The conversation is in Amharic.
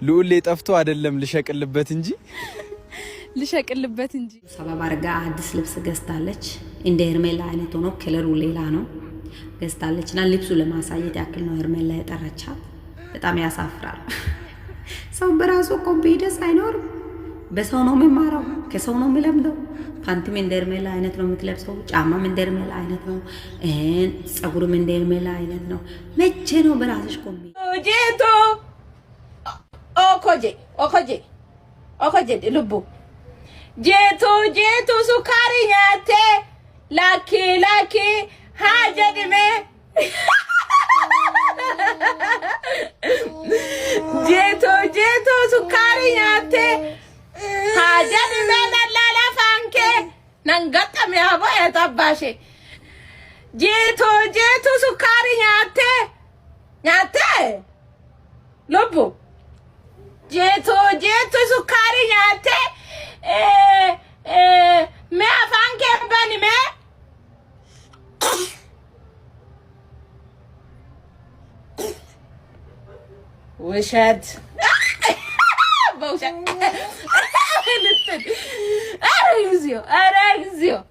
ሉሌ ጠፍቶ አይደለም ልሸቅልበት እንጂ ሰበብ አርጋ አዲስ ልብስ ገዝታለች። እንደ ሄርሜላ አይነት ሆኖ ከለሩ ሌላ ነው ገዝታለችና ልብሱ ለማሳየት ያክል ነው ሄርሜላ የጠራቻት። በጣም ያሳፍራል። ሰው በራሱ ኮንፊደንስ አይኖርም። በሰው ነው የሚማረው፣ ከሰው ነው የሚለምደው። ፓንቲም እንደ ሄርሜላ አይነት ነው የምትለብሰው፣ ጫማም እንደ ሄርሜላ አይነት ነው፣ ጸጉርም እንደ ሄርሜላ አይነት ነው። መቼ ነው በራስሽ ኮንፊደንስ ጄቶ ኦኮጄ ልቡ ጄቶ ሱካሪ ኛቴ ላኪ ሃጀድሜ ጄቶ ሱካሪ ኛቴ ሃጀድሜ ደላላ ፋንኬ ነንገጠም ያቦ የጠባሼ ጄቶ ሱካሪ ኛቴ ልቡ ጄቶ ሱካሪ ኛቴ मैं अफान के बनी में وشاد بوشاد أرجزيو